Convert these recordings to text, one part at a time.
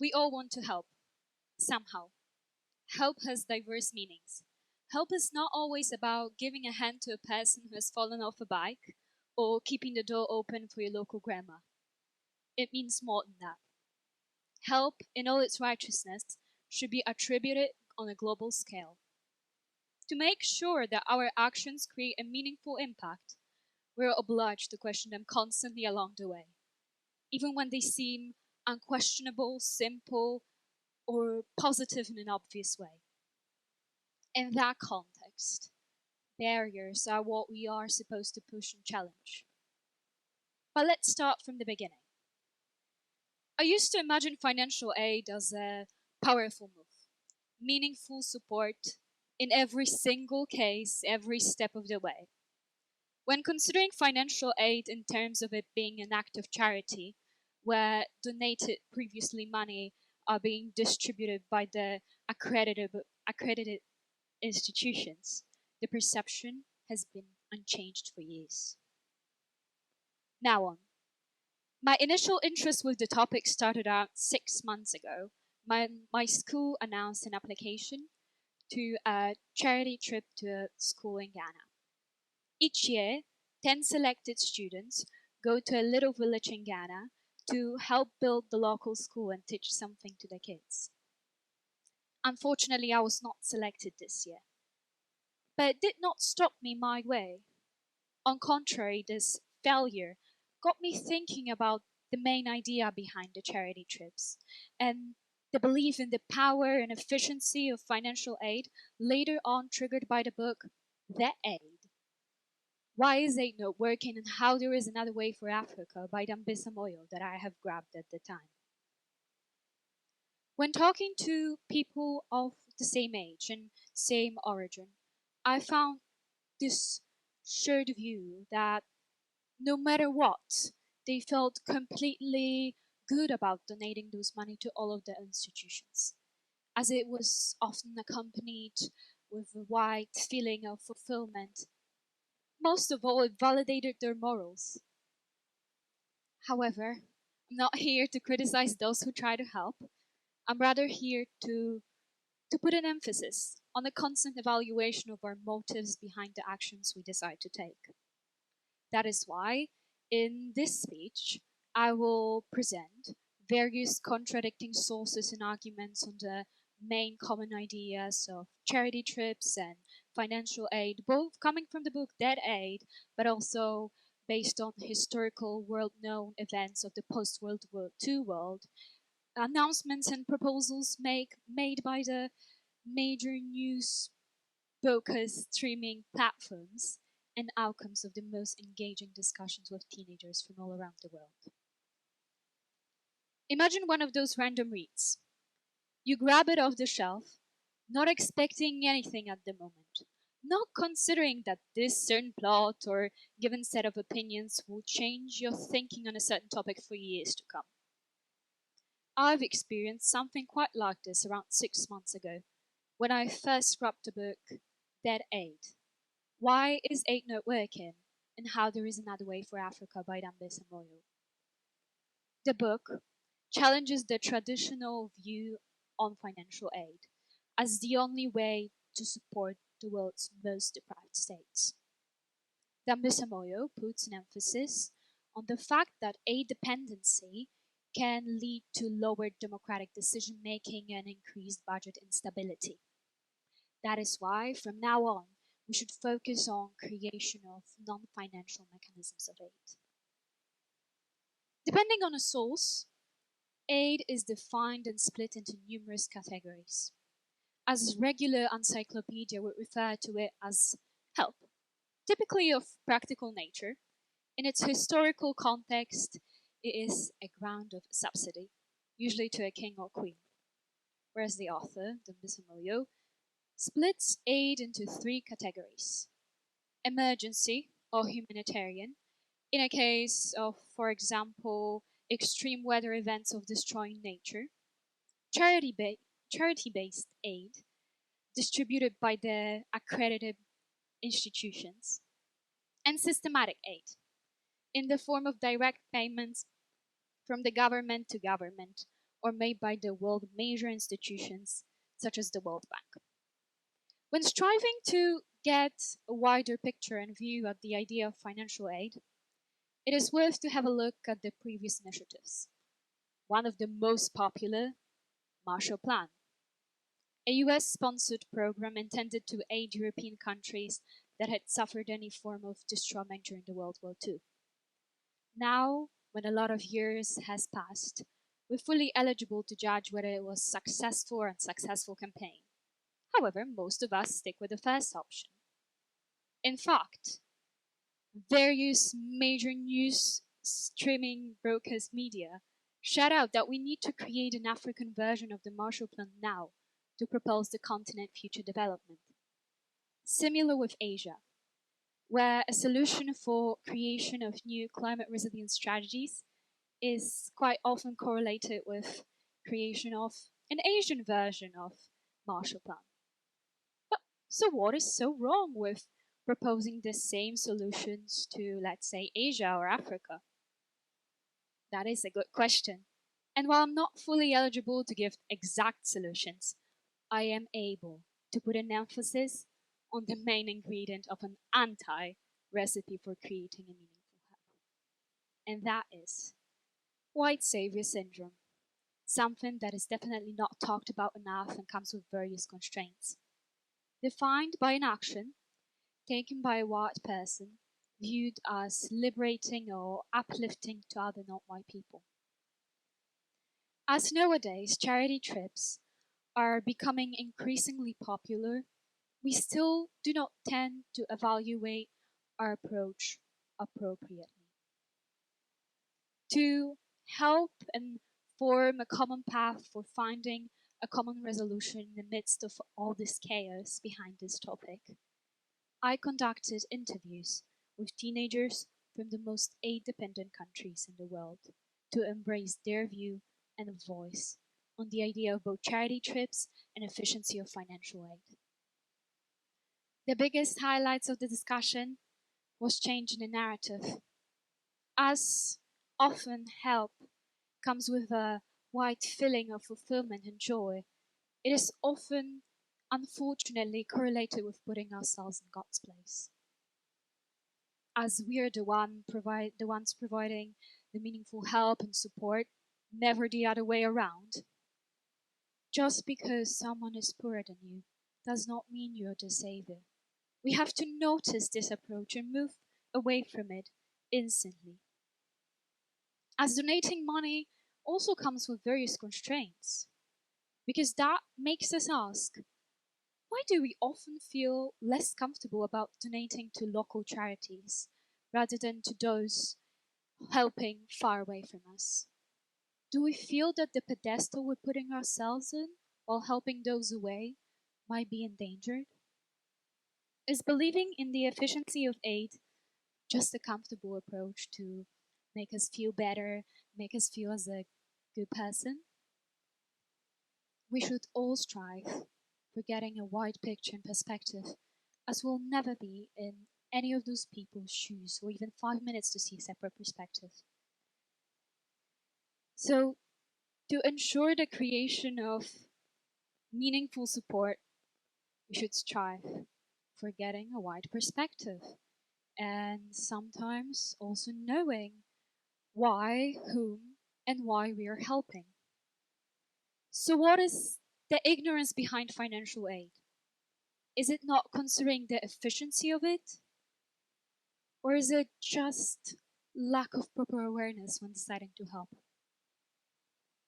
We all want to help, somehow. Help has diverse meanings. Help is not always about giving a hand to a person who has fallen off a bike or keeping the door open for your local grandma. It means more than that. Help, in all its righteousness, should be attributed on a global scale. To make sure that our actions create a meaningful impact, we're obliged to question them constantly along the way, even when they seem unquestionable, simple, or positive in an obvious way. In that context, barriers are what we are supposed to push and challenge. But let's start from the beginning. I used to imagine financial aid as a powerful move, meaningful support in every single case, every step of the way. When considering financial aid in terms of it being an act of charity, where donated previously money are being distributed by the accredited institutions, the perception has been unchanged for years. Now on. My initial interest with the topic started out 6 months ago. My school announced an application to a charity trip to a school in Ghana. Each year, 10 selected students go to a little village in Ghana to help build the local school and teach something to the kids. Unfortunately, I was not selected this year. But it did not stop me my way. On contrary, this failure got me thinking about the main idea behind the charity trips and the belief in the power and efficiency of financial aid, later on triggered by the book The Aid. Why is aid not working and how there is another way for Africa by Dambisa Moyo that I have grabbed at the time. When talking to people of the same age and same origin, I found this shared view that no matter what, they felt completely good about donating those money to all of the institutions, as it was often accompanied with a wide feeling of fulfillment. Most of all, it validated their morals. However, I'm not here to criticize those who try to help. I'm rather here to put an emphasis on a constant evaluation of our motives behind the actions we decide to take. That is why, in this speech, I will present various contradicting sources and arguments on the main common ideas of charity trips and financial aid, both coming from the book Dead Aid, but also based on historical world-known events of the post-World War II world, announcements and proposals made by the major news focused streaming platforms, and outcomes of the most engaging discussions with teenagers from all around the world. Imagine one of those random reads. You grab it off the shelf, not expecting anything at the moment, not considering that this certain plot or given set of opinions will change your thinking on a certain topic for years to come. I've experienced something quite like this around 6 months ago, when I first grabbed the book Dead Aid. Why is aid not working, and how there is another way for Africa by Dambisa Moyo. The book challenges the traditional view on financial aid as the only way to support the world's most deprived states. Dambisa Moyo puts an emphasis on the fact that aid dependency can lead to lower democratic decision making and increased budget instability. That is why, from now on, we should focus on creation of non-financial mechanisms of aid. Depending on a source, aid is defined and split into numerous categories. As regular encyclopedia would refer to it as help, typically of practical nature. In its historical context, it is a ground of subsidy, usually to a king or queen. Whereas the author, Dambisa Moyo, splits aid into three categories: emergency or humanitarian, in a case of, for example, extreme weather events of destroying nature; charity-based aid, distributed by the accredited institutions; and systematic aid, in the form of direct payments from the government to government, or made by the world major institutions such as the World Bank. When striving to get a wider picture and view of the idea of financial aid, it is worth to have a look at the previous initiatives. One of the most popular, Marshall Plan, a US-sponsored program intended to aid European countries that had suffered any form of disarmament during the World War II. Now, when a lot of years has passed, we're fully eligible to judge whether it was successful or unsuccessful campaign. However, most of us stick with the first option. In fact, various major news streaming brokers media shout out that we need to create an African version of the Marshall Plan now to propel the continent's future development. Similar with Asia, where a solution for creation of new climate resilience strategies is quite often correlated with creation of an Asian version of Marshall Plan. But so what is so wrong with proposing the same solutions to, let's say, Asia or Africa? That is a good question. And while I'm not fully eligible to give exact solutions, I am able to put an emphasis on the main ingredient of an anti-recipe for creating a meaningful help. And that is white savior syndrome, something that is definitely not talked about enough and comes with various constraints. Defined by an action taken by a white person viewed as liberating or uplifting to other non-white people. As nowadays charity trips are becoming increasingly popular, we still do not tend to evaluate our approach appropriately. To help and form a common path for finding a common resolution in the midst of all this chaos behind this topic, I conducted interviews with teenagers from the most aid-dependent countries in the world to embrace their view and voice on the idea of both charity trips and efficiency of financial aid. The biggest highlights of the discussion was changing the narrative. As often help comes with a wide feeling of fulfillment and joy, it is often, unfortunately, correlated with putting ourselves in God's place. As we're the ones providing the meaningful help and support, never the other way around. Just because someone is poorer than you does not mean you're the savior. We have to notice this approach and move away from it instantly. As donating money also comes with various constraints, because that makes us ask, why do we often feel less comfortable about donating to local charities rather than to those helping far away from us? Do we feel that the pedestal we're putting ourselves in while helping those away might be endangered? Is believing in the efficiency of aid just a comfortable approach to make us feel better, make us feel as a good person? We should all strive for getting a wide picture and perspective, as we'll never be in any of those people's shoes or even 5 minutes to see a separate perspective. So, to ensure the creation of meaningful support, we should strive for getting a wide perspective and sometimes also knowing why, whom, and why we are helping. So, what is the ignorance behind financial aid? Is it not considering the efficiency of it? Or is it just lack of proper awareness when deciding to help?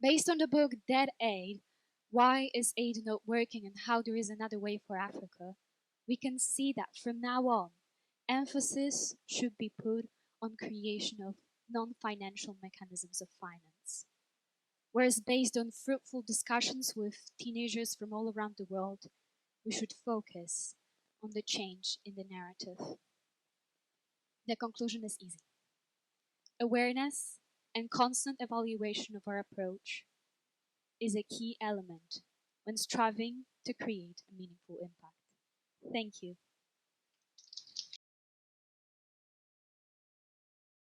Based on the book Dead Aid, Why is Aid Not Working and How There Is Another Way for Africa, we can see that from now on, emphasis should be put on creation of non-financial mechanisms of finance. Whereas based on fruitful discussions with teenagers from all around the world, we should focus on the change in the narrative. The conclusion is easy. Awareness and constant evaluation of our approach is a key element when striving to create a meaningful impact. Thank you.